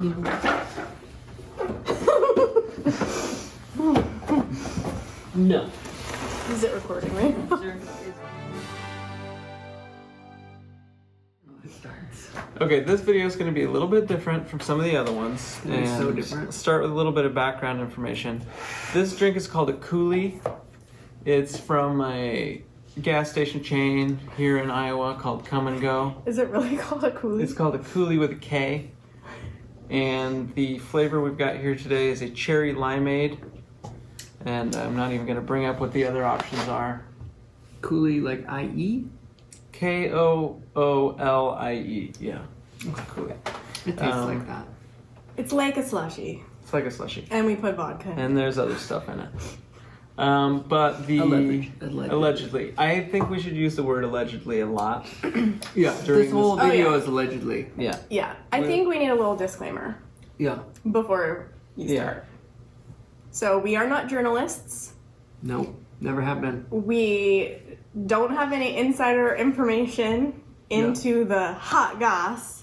No. Is it recording, right? Okay, this video is going to be a little bit different from some of the other ones. It's so different. Start with a little bit of background information. This drink is called a coulis. It's from a gas station chain here in Iowa called Come and Go. Is it really called a coulis? It's called a coulis with a K. And the flavor we've got here today is a cherry limeade. And I'm not even going to bring up what the other options are. Coulis like IE? K-O-O-L-I-E. Yeah. Coulis. It tastes like that. It's like a slushy. It's like a slushy. And we put vodka in. And there's other stuff in it. But the... Allegedly. I think we should use the word allegedly a lot. Yeah, this whole video is allegedly. Yeah. Yeah. I think we need a little disclaimer. Yeah. Before you start. So we are not journalists. No, never have been. We don't have any insider information into the hot goss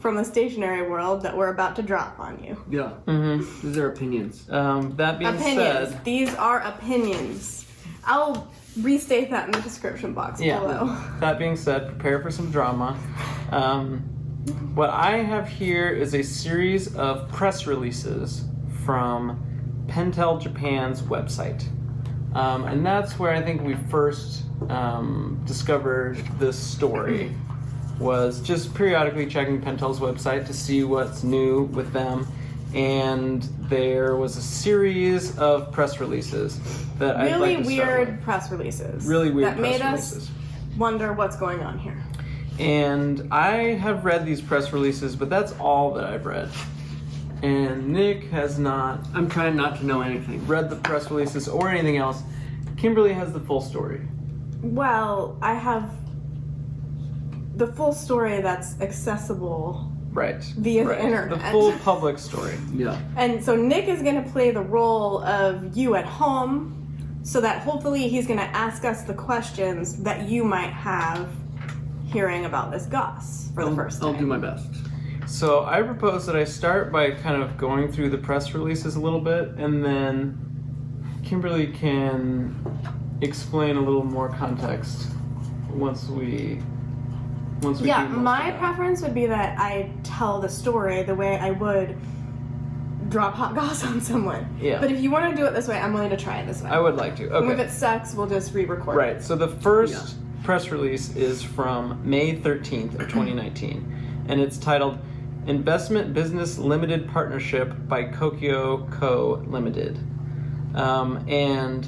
from the stationery world that we're about to drop on you. Yeah. Mm-hmm. These are opinions. That being said... These are opinions. I'll restate that in the description box below. That being said, prepare for some drama. What I have here is a series of press releases from Pentel Japan's website. And that's where I think we first discovered this story, was just periodically checking Pentel's website to see what's new with them. And there was a series of press releases that I'd like to start with. Press releases. Really weird that press made releases. us wonder what's going on here. And I have read these press releases, but that's all that I've read. And Nick has not. I'm trying not to know anything. Read the press releases or anything else. Kimberly has the full story. Well, I have the full story that's accessible via the internet. The full public story. Yeah. And so Nick is going to play the role of you at home, so that hopefully he's going to ask us the questions that you might have hearing about this goss for the first time. I'll do my best. So I propose that I start by kind of going through the press releases a little bit, and then Kimberly can explain a little more context once we yeah, my preference would be that I tell the story the way I would drop hot goss on someone. Yeah. But if you want to do it this way, I'm willing to try it this way. I would like to. Okay. And if it sucks, we'll just re-record Right. it. So the first press release is from May 13th of 2019, and it's titled Investment Business Limited Partnership by Kokuyo Co. Limited. And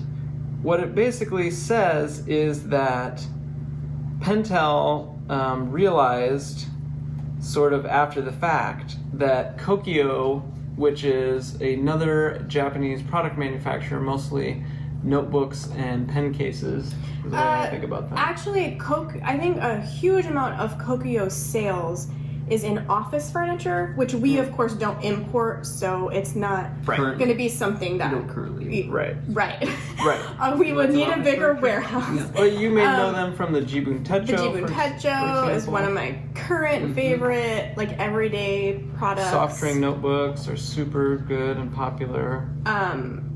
what it basically says is that Pentel realized, sort of after the fact, that Kokuyo, which is another Japanese product manufacturer, mostly notebooks and pen cases. Is there anything I think about that? Actually, I think a huge amount of Kokuyo's sales is in office furniture, which we of course don't import, so it's not going to be something that we don't currently. Right. We would need a bigger warehouse. Yeah. But you may know them from the Jibun Techo. The Jibun Techo is one of my current favorite, like, everyday products. Soft drink notebooks are super good and popular.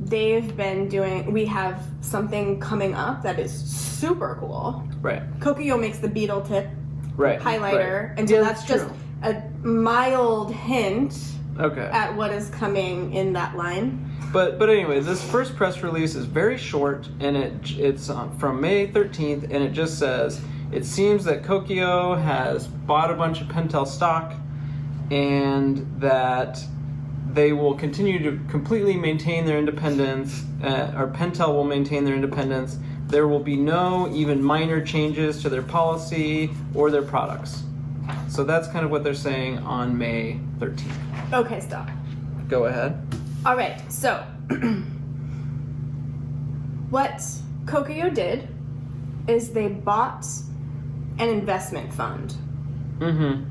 They've been doing. We have something coming up that is super cool. Right. Kokuyo makes the beetle tip highlighter, and so that's just a mild hint at what is coming in that line. But anyway, this first press release is very short, and it's from May 13th, and it just says, it seems that Kokuyo has bought a bunch of Pentel stock, and that they will continue to completely maintain their independence, or Pentel will maintain their independence. There will be no even minor changes to their policy or their products. So that's kind of what they're saying on May 13th. Okay, stop. Go ahead. All right, so what Kokuyo did is they bought an investment fund. Mm-hmm.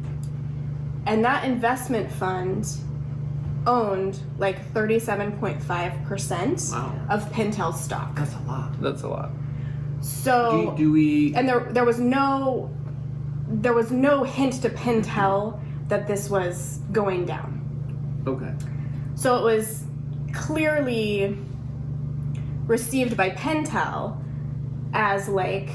And that investment fund owned like 37.5% of Pentel stock. That's a lot. That's a lot. So do we? And there was no hint to Pentel that this was going down. Okay. So it was clearly received by Pentel as like,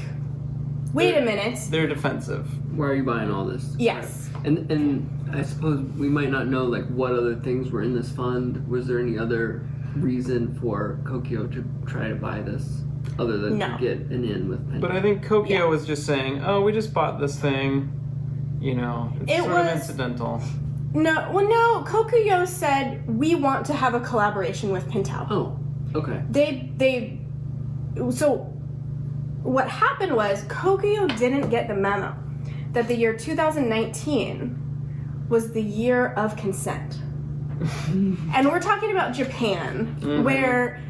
wait a minute. They're defensive. Why are you buying all this? Yes. And I suppose we might not know like what other things were in this fund. Was there any other reason for Kokuyo to try to buy this other than No. to get an in with Pentel? But I think Kokuyo Yeah. was just saying, "Oh, we just bought this thing. You know, it's It sort of was- incidental." No, Kokuyo said we want to have a collaboration with Pentel. Oh, okay. So what happened was Kokuyo didn't get the memo that the year 2019 was the year of consent. And we're talking about Japan, where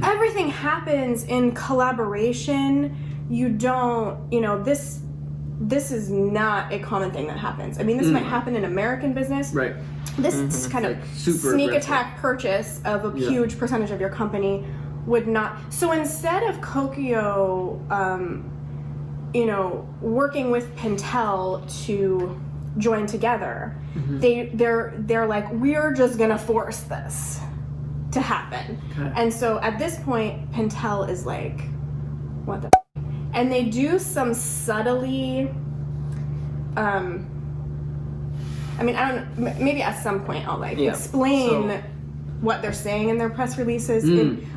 everything happens in collaboration. You don't, this is not a common thing that happens. I mean, this might happen in American business. Right. This kind of Like super sneak aggressive. attack purchase of a Yeah. huge percentage of your company would not. So instead of Kokuyo, working with Pentel to join together, they're like, we're just gonna force this to happen. Okay. And so at this point, Pentel is like, what the f-? And they do some subtly, I don't know, maybe at some point I'll explain So- what they're saying in their press releases.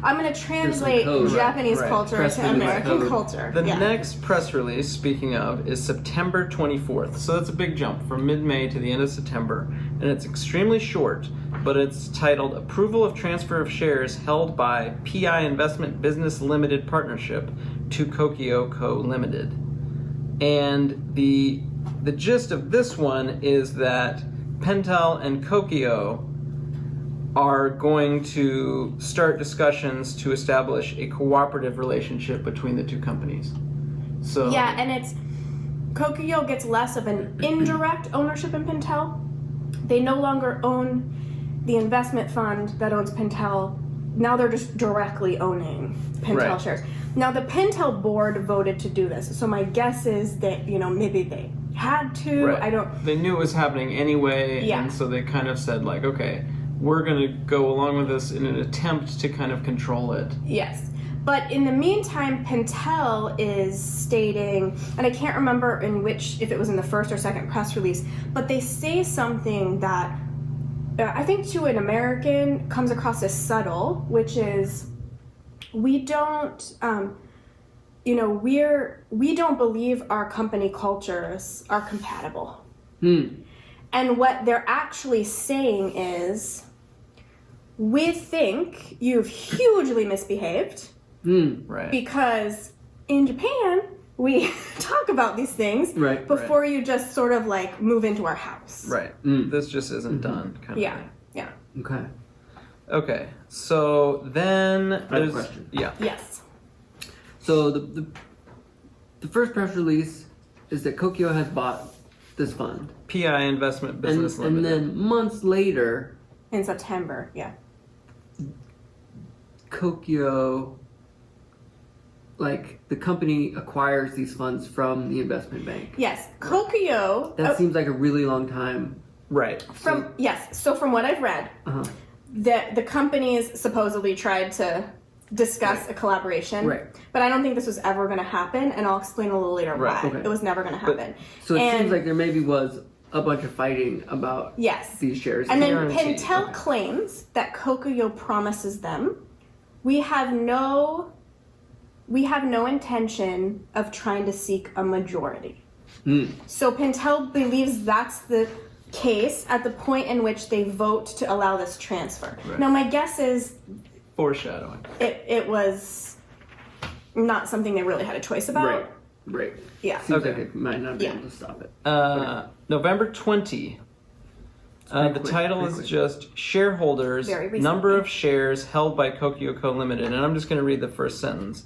I'm going to translate code, right, Japanese right. culture Press to release American code. culture. The Yeah. next press release, speaking of, is September 24th. So that's a big jump from mid-May to the end of September. And it's extremely short, but it's titled Approval of Transfer of Shares Held by PI Investment Business Limited Partnership to Kokuyo Co. Limited. And the gist of this one is that Pentel and Kokuyo are going to start discussions to establish a cooperative relationship between the two companies. So Yeah, and it's Kokuyo gets less of an indirect ownership in Pentel. They no longer own the investment fund that owns Pentel. Now they're just directly owning Pentel Right. shares. Now the Pentel board voted to do this, so my guess is that maybe they had to. right. I don't. They knew it was happening anyway, Yeah. and so they kind of said like, okay, we're going to go along with this in an attempt to kind of control it. Yes. But in the meantime, Pentel is stating, and I can't remember if it was in the first or second press release, but they say something that I think to an American comes across as subtle, which is we don't, we don't believe our company cultures are compatible. And what they're actually saying is, we think you've hugely misbehaved Right. because in Japan, we talk about these things Right, before you just sort of like move into our house. Right. This just isn't done. Kind Yeah, of thing. yeah. Okay. Okay. So then I have a there's question. yeah. Yes. So the first press release is that Kokuyo has bought this fund, PI Investment and Business Limited. then months later, In September, yeah. Kokuyo, like the company acquires these funds from the investment bank. Yes, Kokuyo. That seems like a really long time. Right. So from what I've read, Uh-huh. the companies supposedly tried to discuss a collaboration, Right. but I don't think this was ever going to happen, and I'll explain a little later Right, why. okay. It was never going to happen. So it And- seems like there maybe was a bunch of fighting about Yes. these shares. And then Guaranteed, Pentel okay. claims that Kokuyo promises them, we have no intention of trying to seek a majority. So Pentel believes that's the case at the point in which they vote to allow this transfer. Right. Now my guess is Foreshadowing. it was not something they really had a choice about. Right. Yeah. Seems Okay. like it might not be Yeah. able to stop it. November 20. pretty The quick, title pretty is quick. just Shareholders, Very recently. Number of Shares Held by Kokuyo Co. Limited. And I'm just going to read the first sentence.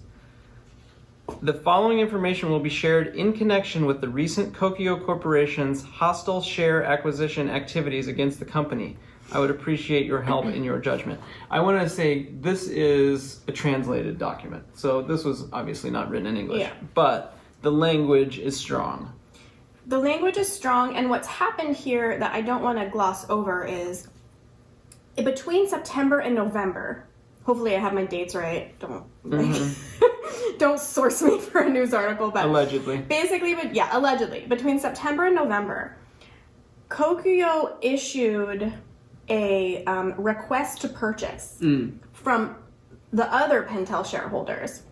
The following information will be shared in connection with the recent Kokuyo Corporation's hostile share acquisition activities against the company. I would appreciate your help in your judgment. I want to say this is a translated document. So this was obviously not written in English. Yeah. But the language is strong. The language is strong, and what's happened here that I don't want to gloss over is between September and November, hopefully I have my dates right. Don't source me for a news article, but Allegedly. basically, but yeah, allegedly, between September and November, Kokuyo issued a request to purchase from the other Pentel shareholders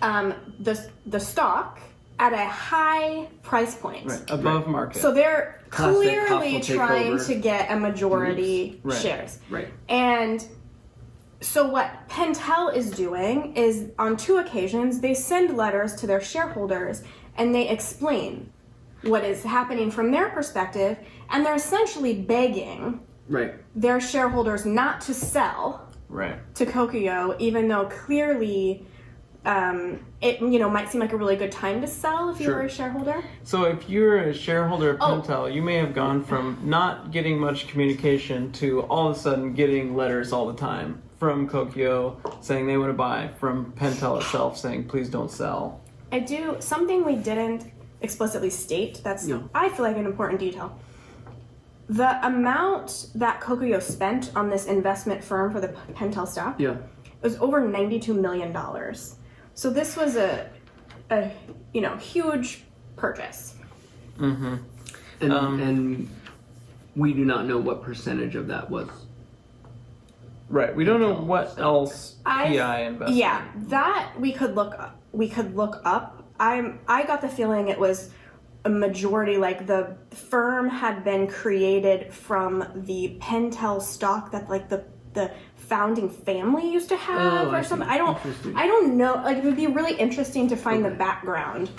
the stock at a high price point. Right. Above market. So they're Classic clearly hostile trying takeover. to get a majority Right. shares. Right. And so what Pentel is doing is, on 2 occasions, they send letters to their shareholders and they explain what is happening from their perspective, and they're essentially begging Right. their shareholders not to sell Right. to Kokuyo, even though clearly it might seem like a really good time to sell if you Sure. were a shareholder. So if you're a shareholder of Oh. Pentel, you may have gone from not getting much communication to all of a sudden getting letters all the time from Kokuyo saying they want to buy, from Pentel itself saying please don't sell. I do something we didn't explicitly state. That's No. I feel like an important detail. The amount that Kokuyo spent on this investment firm for the Pentel stock Yeah. was over $92 million. So this was a huge purchase. Mm-hmm. And we do not know what percentage of that was. Right. We don't know what else PI invested. Yeah, that we could look up. I got the feeling it was a majority, like the firm had been created from the Pentel stock that like the founding family used to have I or see. something. Interesting. I don't know. Like, it would be really interesting to find the background.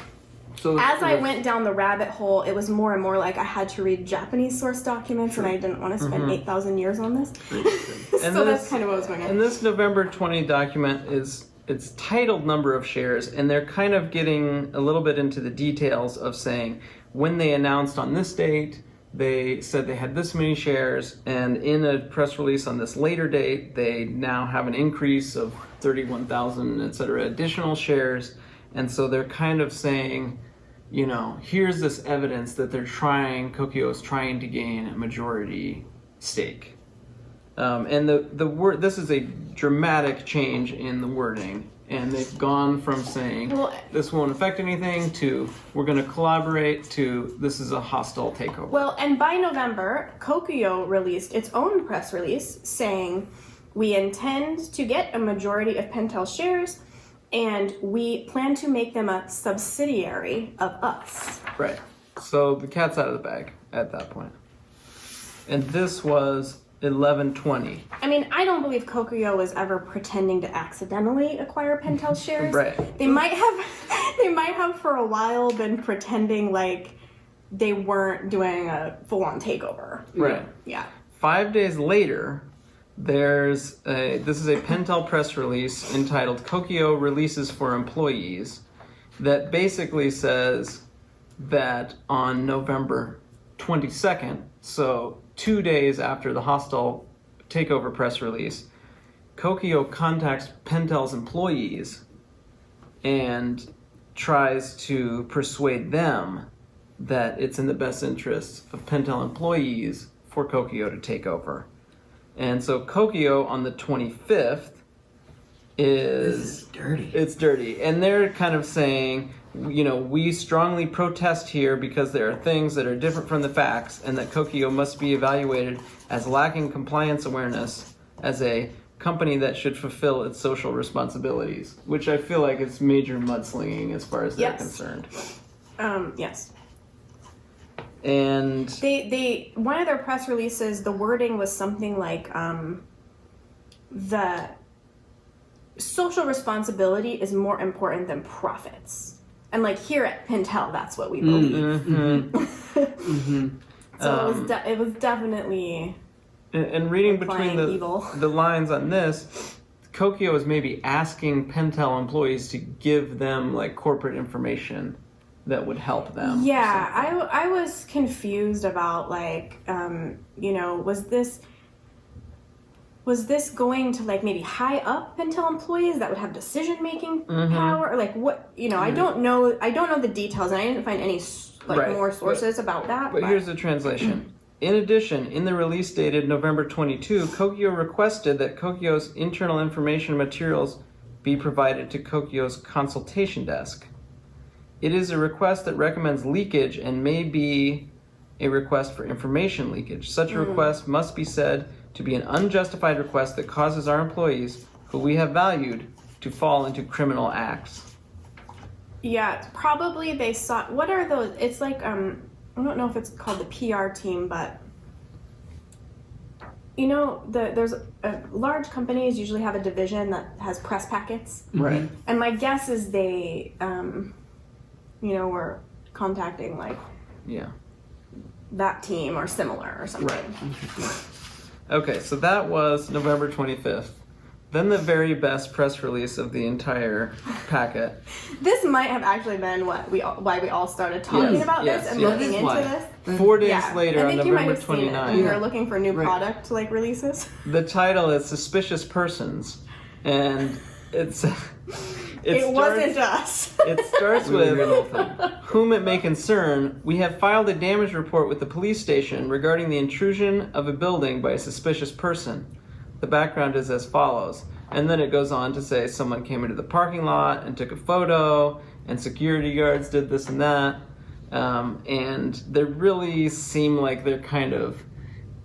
So As I it was- went down the rabbit hole, it was more and more like I had to read Japanese source documents, and I didn't want to spend 8,000 years on this. And So that's kind of what was going on. And this November 20 document it's titled number of shares, and they're kind of getting a little bit into the details of saying when they announced on this date, they said they had this many shares, and in a press release on this later date, they now have an increase of 31,000, etc., additional shares. And so they're kind of saying, here's this evidence that Kokuyo is trying to gain a majority stake. And the word, this is a dramatic change in the wording, and they've gone from saying this won't affect anything to we're going to collaborate to this is a hostile takeover. Well, and by November, Kokuyo released its own press release saying, we intend to get a majority of Pentel shares, and we plan to make them a subsidiary of us. Right. So the cat's out of the bag at that point. And this was 11/20. I mean, I don't believe Kokuyo was ever pretending to accidentally acquire Pentel shares. Right. They might have for a while been pretending like they weren't doing a full-on takeover. Right. Yeah. 5 days later, this is a Pentel press release entitled Kokuyo Releases for Employees that basically says that on November 22nd, so 2 days after the hostile takeover press release, Kokuyo contacts Pentel's employees and tries to persuade them that it's in the best interests of Pentel employees for Kokuyo to take over. And so Kokuyo on the 25th This is dirty. it's dirty. And they're kind of saying, we strongly protest here because there are things that are different from the facts, and that Kokuyo must be evaluated as lacking compliance awareness as a company that should fulfill its social responsibilities, which I feel like it's major mudslinging as far as they're Yes. concerned. Yes. And They one of their press releases, the wording was something like the social responsibility is more important than profits. And like here at Pentel, that's what we believe. So it was definitely And reading between implying evil. the lines on this, Kokuyo is maybe asking Pentel employees to give them like corporate information that would help them. Yeah, I was confused about like, was this going to like maybe high up Pentel employees that would have decision making power, or like what? I don't know the details, and I didn't find any Right. more sources about that. But here's the translation. In addition, in the release dated November 22, Kokuyo requested that Kokuyo's internal information materials be provided to Kokuyo's consultation desk. It is a request that recommends leakage and may be a request for information leakage. Such a request must be said to be an unjustified request that causes our employees, who we have valued, to fall into criminal acts. Yeah, probably they saw. What are those? It's like I don't know if it's called the PR team, but you know, there's large companies usually have a division that has press packets. Right. And my guess is they, were contacting like Yeah. that team or similar or something. Right. Okay, so that was November 25th. Then the very best press release of the entire packet. This might have actually been why we all started talking about this and looking into this. 4 days later, I on think you might November have seen it. 29th. We were looking for new product releases. The title is Suspicious Persons, and it wasn't us. It starts with, whom it may concern, we have filed a damage report with the police station regarding the intrusion of a building by a suspicious person. The background is as follows. And then it goes on to say someone came into the parking lot and took a photo, and security guards did this and that. And they really seem like they're kind of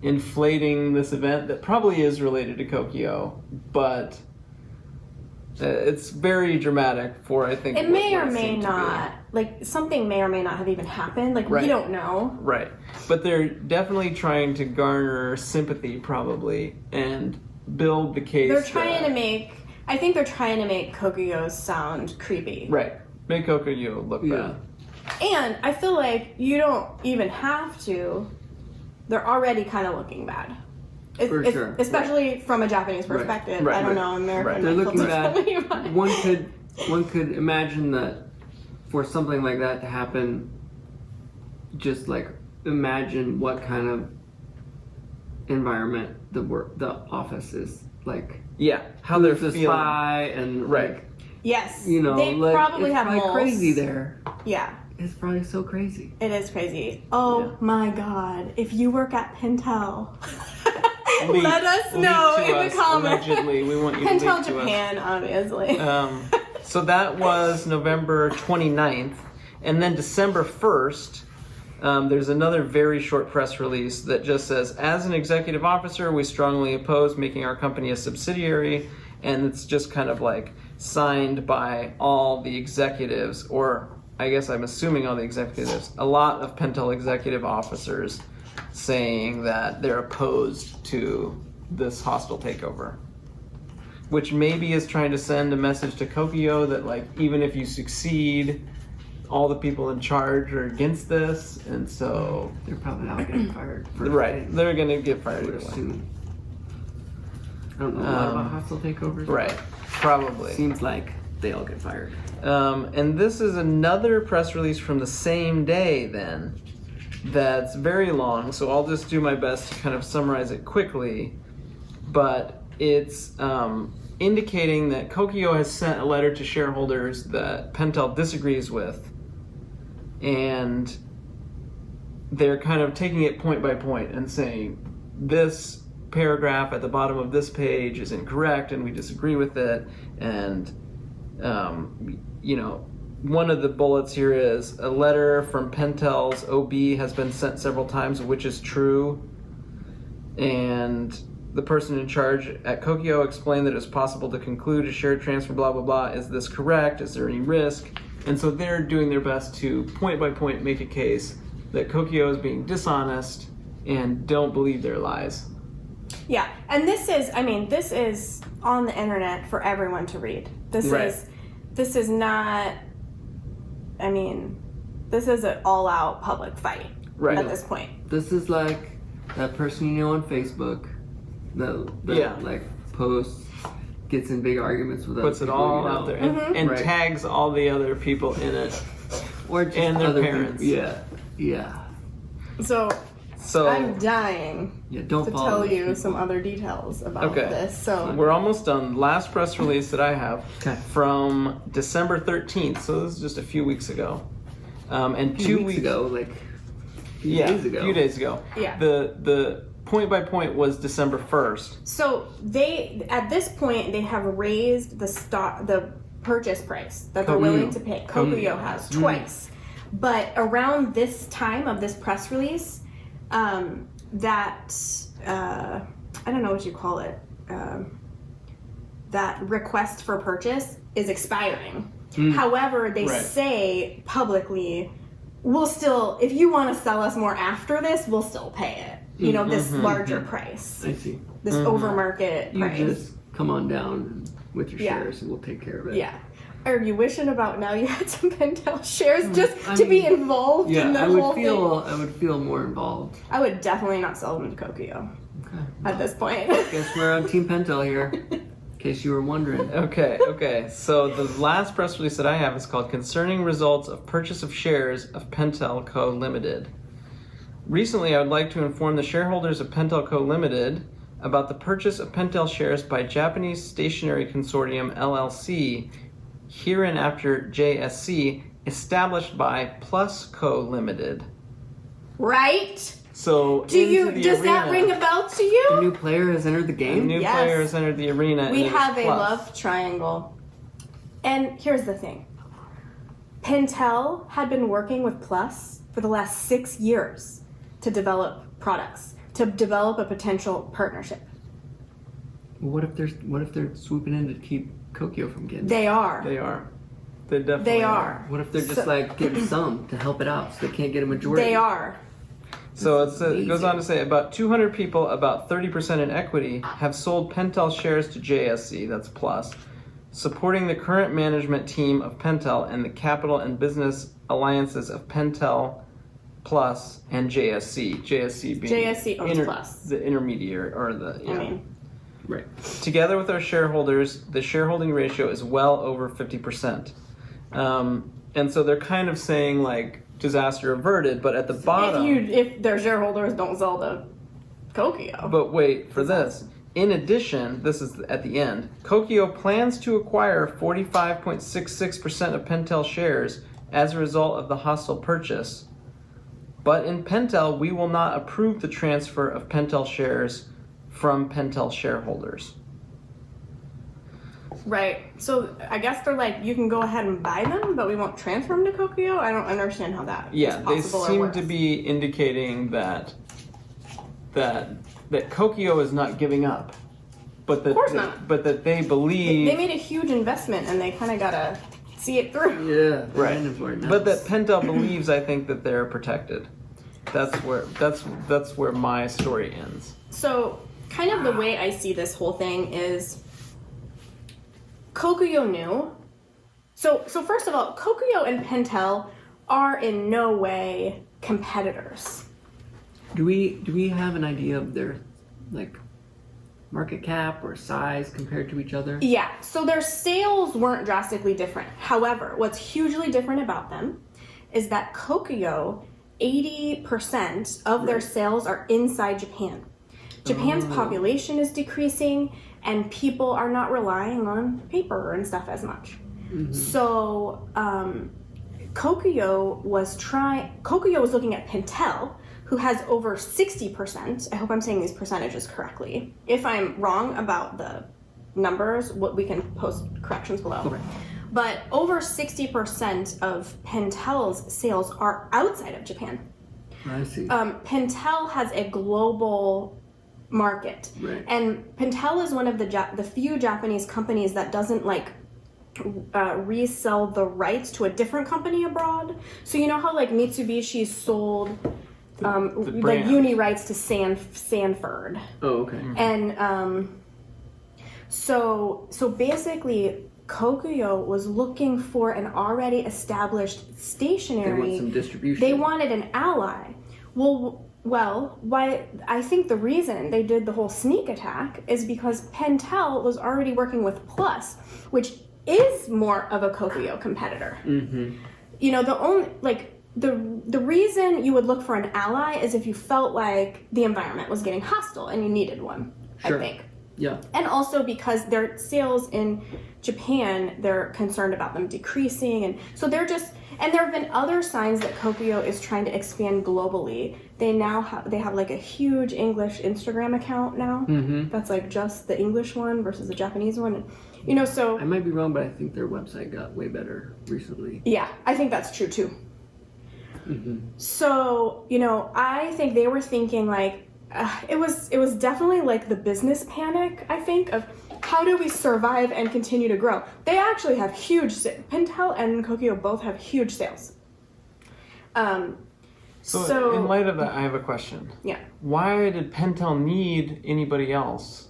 inflating this event that probably is related to Kokuyo, but it's very dramatic for, I think, it may or may not, like, something may or may not have even happened. Like, we don't know. Right. But they're definitely trying to garner sympathy, probably, and build the case. They're trying to make, I think they're trying to make Kokuyo sound creepy. Right. Make Kokuyo look bad. And I feel like you don't even have to. They're already kind of looking bad. For sure. Especially from a Japanese perspective. Right. I don't know, American. They're looking bad. bad. One could imagine that for something like that to happen, just like imagine what kind of environment the office is like. Yeah, how they're the feeling. Spy and like, yes, you know, they like, probably it's have probably moles. crazy there. Yeah. It's probably so crazy. It is crazy. Oh my God! If you work at Pentel, let us know in the comments. Allegedly, we want you to Pentel leak to Japan, obviously. So that was November 29th, and then December 1st. There's another very short press release that just says, as an executive officer, we strongly oppose making our company a subsidiary, and it's just kind of like signed by all the executives, or I guess I'm assuming all the executives, a lot of Pentel executive officers saying that they're opposed to this hostile takeover. Which maybe is trying to send a message to Kokuyo that, like, even if you succeed, all the people in charge are against this, and so they're probably all getting fired. They're gonna get fired I would anyway. assume. I don't know a lot about hostile takeovers. Right, probably. Seems like they all get fired. And this is another press release from the same day then that's very long, so I'll just do my best to kind of summarize it quickly. But it's indicating that Kokuyo has sent a letter to shareholders that Pentel disagrees with, and they're kind of taking it point by point and saying this paragraph at the bottom of this page is incorrect and we disagree with it. And one of the bullets here is a letter from Pentel's OB has been sent several times, which is true, and the person in charge at Kokuyo explained that it was possible to conclude a shared transfer, blah, blah, blah. Is this correct? Is there any risk? And so they're doing their best to point by point make a case that Kokuyo is being dishonest and don't believe their lies. Yeah, and this is on the internet for everyone to read. This is not, this is an all-out public fight at this point. This is like that person you know on Facebook that like posts, gets in big arguments with puts other people, it all out there and tags all the other people in it, or just and their other parents. People. Yeah. So I'm dying to tell you some other details about this. So we're almost done. Last press release that I have from December 13th. So this is just a few weeks ago. And 2 weeks ago, like few days ago. A few days ago. Yeah. The point by point was December 1st. So they, at this point, they have raised the purchase price that they're willing to pay. Kokuyo has twice. But around this time of this press release, that I don't know what you call it. That request for purchase is expiring. However, they say publicly, we'll still, if you want to sell us more after this, we'll still pay it. You know, this larger price. I see. This over market price. You just come on down with your shares and we'll take care of it. Yeah. Are you wishing about now you had some Pentel shares just to be involved in the whole thing? I would feel more involved. I would definitely not sell them to Kokuyo at this point. Guess we're on Team Pentel here, in case you were wondering. Okay. So the last press release that I have is called Concerning Results of Purchase of Shares of Pentel Co. Limited. Recently, I would like to inform the shareholders of Pentel Co. Limited about the purchase of Pentel shares by Japanese Stationery Consortium LLC, hereinafter JSC, established by Plus Co. Limited. Right? So does that ring a bell to you? A new player has entered the game? A new player has entered the arena. We have a Plus. love triangle. And here's the thing. Pentel had been working with Plus for the last 6 years to develop products, to develop a potential partnership. What if they're swooping in to keep Kokuyo from getting? They are. They definitely are. What if they're just getting some to help it out so they can't get a majority? They are. So it goes on to say about 200 people, about 30% in equity, have sold Pentel shares to JSC, that's Plus, supporting the current management team of Pentel and the capital and business alliances of Pentel, Plus, and JSC. JSC being owns Plus. The intermediary, or Right. Together with our shareholders, the shareholding ratio is well over 50%. And so they're kind of saying disaster averted, but at the bottom, if their shareholders don't sell to Kokuyo. But wait for this. In addition, this is at the end, Kokuyo plans to acquire 45.66% of Pentel shares as a result of the hostile purchase. But in Pentel, we will not approve the transfer of Pentel shares from Pentel shareholders. Right. So I guess they're like, you can go ahead and buy them, but we won't transfer them to Kokuyo? I don't understand how that is possible. They seem to be indicating that Kokuyo is not giving up. But that, of course not. But that they believe... They made a huge investment and they kind of got to see it through. Yeah. Right. But that Pentel believes, I think, that they're protected. That's where my story ends. So kind of the way I see this whole thing is Kokuyo knew. So first of all, Kokuyo and Pentel are in no way competitors. Do we have an idea of their market cap or size compared to each other? Yeah, so their sales weren't drastically different. However, what's hugely different about them is that Kokuyo, 80% of their sales are inside Japan. Japan's population is decreasing and people are not relying on paper and stuff as much. Mm-hmm. So Kokuyo was looking at Pentel, who has over 60%. I hope I'm saying these percentages correctly. If I'm wrong about the numbers, we can post corrections below. Okay. But over 60% of Pentel's sales are outside of Japan. I see. Pentel has a global market. Right. And Pentel is one of the few Japanese companies that doesn't resell the rights to a different company abroad. So you know how Mitsubishi sold the uni rights to Sanford. Oh, okay. And so basically Kokuyo was looking for an already established stationery. They want some distribution. They wanted an ally. Well, why I think the reason they did the whole sneak attack is because Pentel was already working with Plus, which is more of a Kokuyo competitor. Mm-hmm. You know, the reason you would look for an ally is if you felt like the environment was getting hostile and you needed one, sure. I think. Yeah. And also because their sales in Japan, they're concerned about them decreasing. And so they're just, And there have been other signs that Kokuyo is trying to expand globally. They have like a huge English Instagram account now. Mm-hmm. That's like just the English one versus the Japanese one. You know, so I might be wrong, but I think their website got way better recently. yeah, I think that's true too. Mm-hmm. So, you know, I think they were thinking like it was definitely like the business panic, I think, of how do we survive and continue to grow. They actually have huge Pentel and Kokuyo both have huge sales. So in light of that, I have a question. Yeah. Why did Pentel need anybody else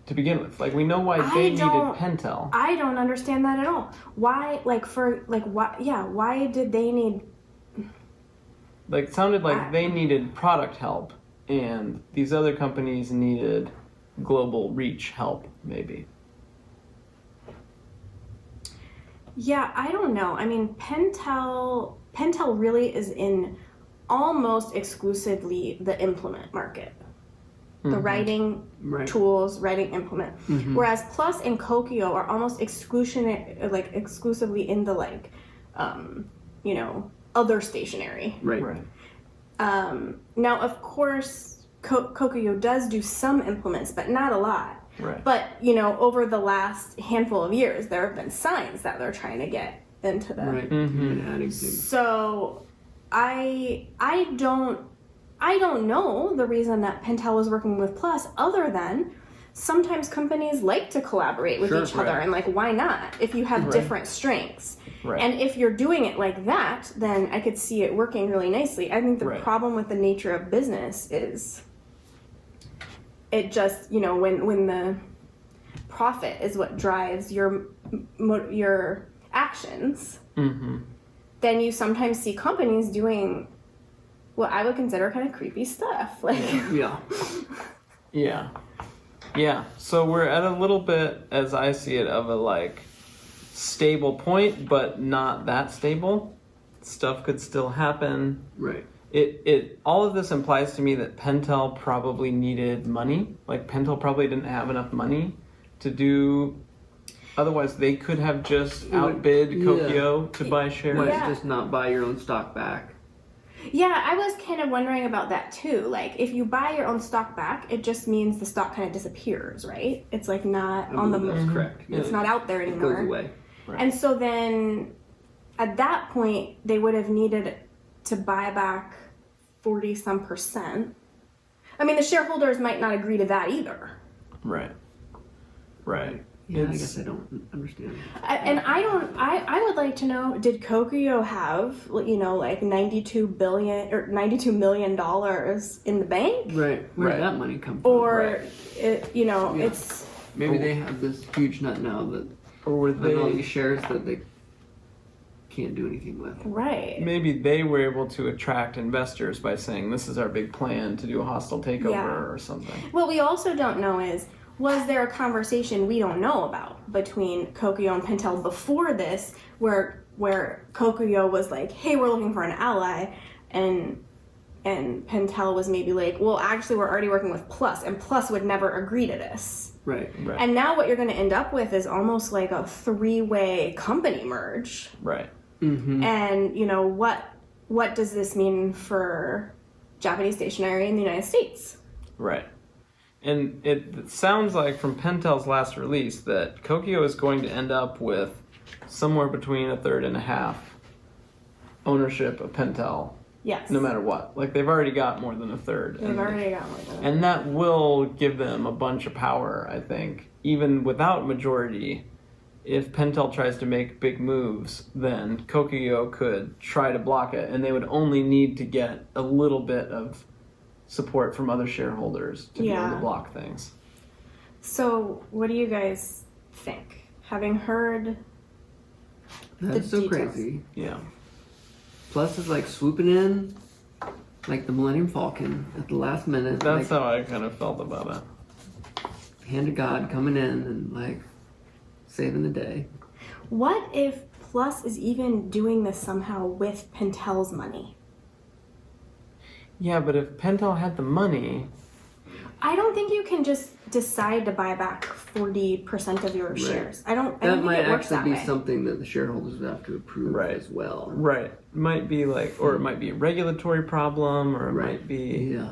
to begin with? Like, we know why they needed Pentel. I don't understand that at all. Why, like, why did they need... Like, it sounded like they needed product help, and these other companies needed global reach help, maybe. Yeah, I don't know. I mean, Pentel really is in almost exclusively the implement market. The writing tools, writing implement. Mm-hmm. Whereas Plus and Kokuyo are almost exclusively in the you know, other stationery. Right. Now, of course, Kokuyo does do some implements, but not a lot. Right. But, you know, over the last handful of years, there have been signs that they're trying to get into the... Right. Mm-hmm. And adding things. So, I don't know the reason that Pentel was working with Plus, other than sometimes companies like to collaborate with each other, and like, why not? If you have different strengths. Right. And if you're doing it like that, then I could see it working really nicely. I think the problem with the nature of business is it just, you know, when the profit is what drives your actions, then you sometimes see companies doing what I would consider kind of creepy stuff. Like, Yeah. So we're at a little bit, as I see it, of a like stable point, but not that stable. Stuff could still happen. Right. It all of this implies to me that Pentel probably needed money. Like, Pentel probably didn't have enough money to do. Otherwise, they could have just outbid Kokuyo to buy shares. Why just not buy your own stock back? Yeah, I was kind of wondering about that too. Like, if you buy your own stock back, it just means the stock kind of disappears, right? It's like not on the That's correct. It's not out there anymore. It goes away. Right. And so then, at that point, they would have needed to buy back 40-some%. I mean, the shareholders might not agree to that either. Right. Yeah, I guess I don't understand. I would like to know, did Kokuyo have, you know, like $92 million in the bank? Right. Where did that money come from? Or, you know, it's... Maybe they have this huge nut now that... Or were they... all these shares that they can't do anything with. Right. Maybe they were able to attract investors by saying, this is our big plan to do a hostile takeover or something. What we also don't know is, was there a conversation we don't know about between Kokuyo and Pentel before this, where Kokuyo was like, hey, we're looking for an ally, and Pentel was maybe like, well, actually, we're already working with Plus, and Plus would never agree to this. Right. And now what you're going to end up with is almost like a three-way company merge. Right. Mm-hmm. And, you know, what does this mean for Japanese stationery in the United States? Right. And it sounds like from Pentel's last release that Kokuyo is going to end up with somewhere between a third and a half ownership of Pentel. Yes. No matter what. Like, they've already got more than a third. They've already got more than a third. And that will give them a bunch of power, I think. Even without majority, if Pentel tries to make big moves, then Kokuyo could try to block it, and they would only need to get a little bit of support from other shareholders to be able to block things. So, what do you guys think? Having heard That's so details. crazy. Yeah. Plus, it's like swooping in like the Millennium Falcon at the last minute. That's like, how I kind of felt about it. hand of God coming in and like saving the day. What if Plus is even doing this somehow with Pentel's money? Yeah, but if Pentel had the money... I don't think you can just decide to buy back 40% of your shares. I don't think might it works actually that be way. something that the shareholders would have to approve as well. Right. It might be or it might be a regulatory problem, or it might be. Yeah.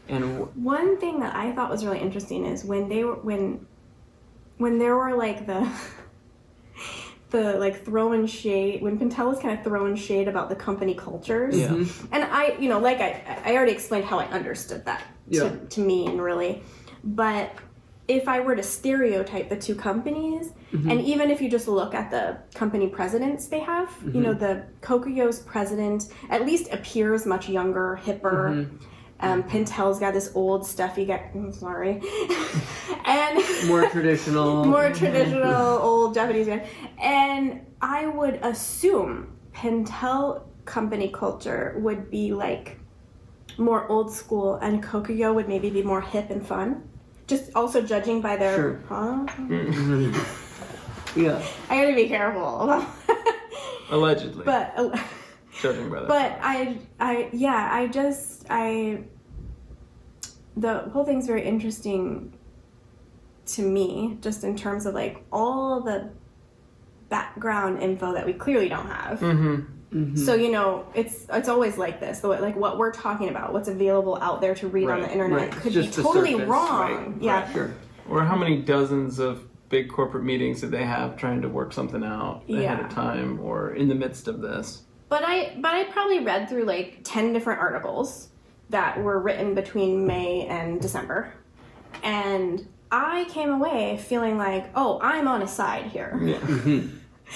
And one thing that I thought was really interesting is when they were when there were like the like throwing shade, when Pentel was kind of throwing shade about the company cultures. Yeah. And I, like I already explained how I understood that to mean, really. But if I were to stereotype the two companies, and even if you just look at the company presidents they have, the Kokuyo's president at least appears much younger, hipper. Pentel's got this old stuffy guy. I'm sorry. And more traditional old Japanese guy. And I would assume Pentel company culture would be like more old school, and Kokuyo would maybe be more hip and fun. Just also judging by their. Yeah. I gotta be careful. Allegedly. But. Judging by that. But the whole thing's very interesting to me, just in terms of like all the background info that we clearly don't have. So it's always like this, like what we're talking about, what's available out there to read on the internet could be totally wrong. Or how many dozens of big corporate meetings did they have trying to work something out ahead of time or in the midst of this? But I probably read through like 10 different articles that were written between May and December. And I came away feeling like, oh, I'm on a side here.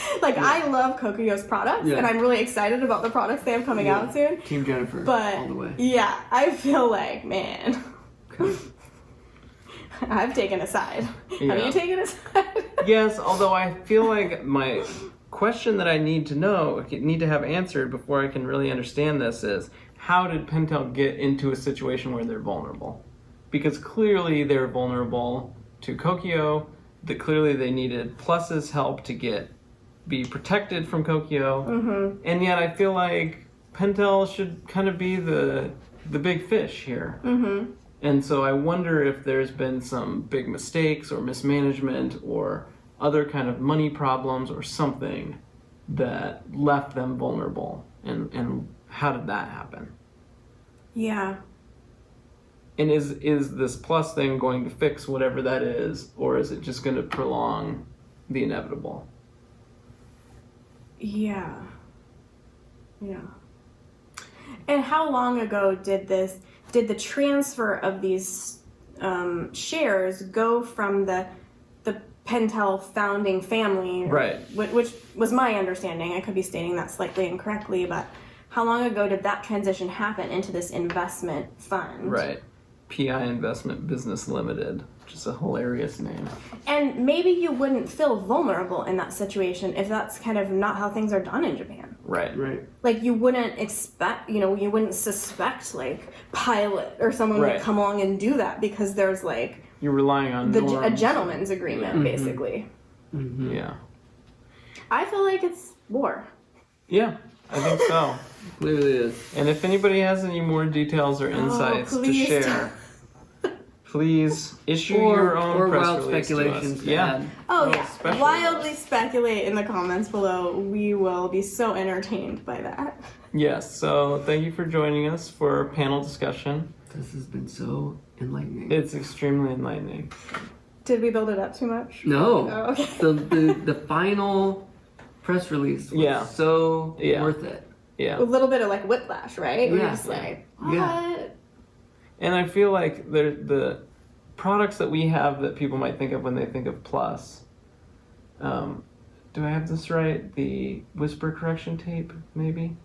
I love Kokuyo's products, and I'm really excited about the products they have coming out soon. Team Jennifer, but, all the way. Yeah, I feel like, man, I've taken a side. Yeah. Have you taken a side? Yes, although I feel like my question that I need to have answered before I can really understand this is, how did Pentel get into a situation where they're vulnerable? Because clearly they're vulnerable to Kokuyo, that clearly they needed Plus's help to be protected from Kokuyo, and yet I feel like Pentel should kind of be the big fish here. And so I wonder if there's been some big mistakes or mismanagement or other kind of money problems or something that left them vulnerable, and how did that happen? Yeah. And is this Plus thing going to fix whatever that is, or is it just going to prolong the inevitable? Yeah. And how long ago did the transfer of these shares go from the Pentel founding family, right? Which was my understanding. I could be stating that slightly incorrectly, but how long ago did that transition happen into this investment fund? Right. PI Investment Business Limited, which is a hilarious name. And maybe you wouldn't feel vulnerable in that situation if that's kind of not how things are done in Japan. Right. Like you wouldn't expect, you wouldn't suspect like Pilot or someone would come along and do that, because there's like you're relying on a gentleman's agreement, basically. Yeah. I feel like it's war. Yeah, I think so. Clearly is. And if anybody has any more details or insights to share, please issue your own press wild release speculations. to us. Yeah. Wildly speculate in the comments below. We will be so entertained by that. Yes. So thank you for joining us for a panel discussion. This has been so enlightening. It's extremely enlightening. Did we build it up too much? No. Oh, okay. The final press release was so worth it. Yeah. A little bit of like whiplash, right? We're just like, what? Yeah. And I feel like the products that we have that people might think of when they think of Plus. Do I have this right? The whisper correction tape, maybe?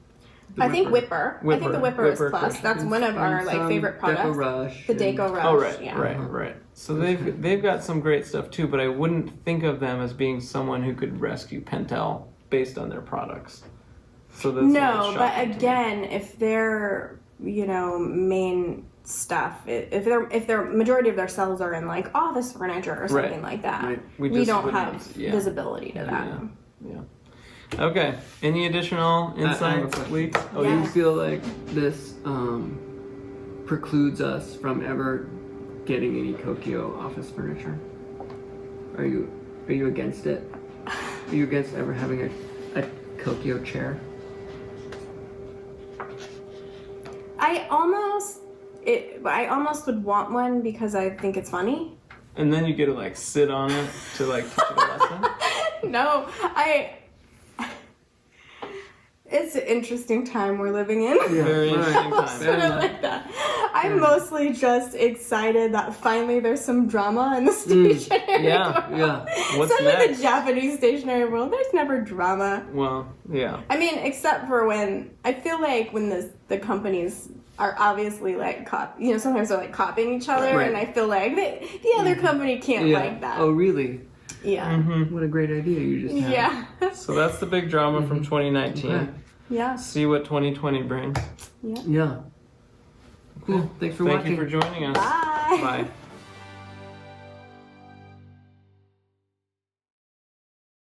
I think Whipper. I think the Whipper is Plus. That's one of our like favorite products. Deco Rush. The Deco Rush. Oh, right, yeah. right. So they've got some great stuff too, but I wouldn't think of them as being someone who could rescue Pentel based on their products. So that's no, but again, if their main stuff, if their majority of their sales are in like office furniture or something like that, we don't have visibility to that. Yeah. Okay. Any additional insights, Lee? Do you feel like this precludes us from ever getting any Kokuyo office furniture? Are you against it? Are you against ever having a Kokuyo chair? I almost would want one because I think it's funny. And then you get to like sit on it to like teach it a lesson. No, it's an interesting time we're living in. Yeah, Very interesting I'll time. put it like that. I'm mostly just excited that finally there's some drama in the stationery Yeah, world. yeah. What's Especially next? the Japanese stationery world, there's never drama. Well, yeah. I mean, except for when I feel like when the companies are obviously like sometimes they're like copying each other, Right. and I feel like the other company can't Yeah. like that. Oh, really? Yeah. Mm-hmm. What a great idea you just had. Yeah. So that's the big drama from 2019. Okay. Yeah. See what 2020 brings. Yeah. Cool. Thanks for Thank watching. you for joining us. Bye. Bye.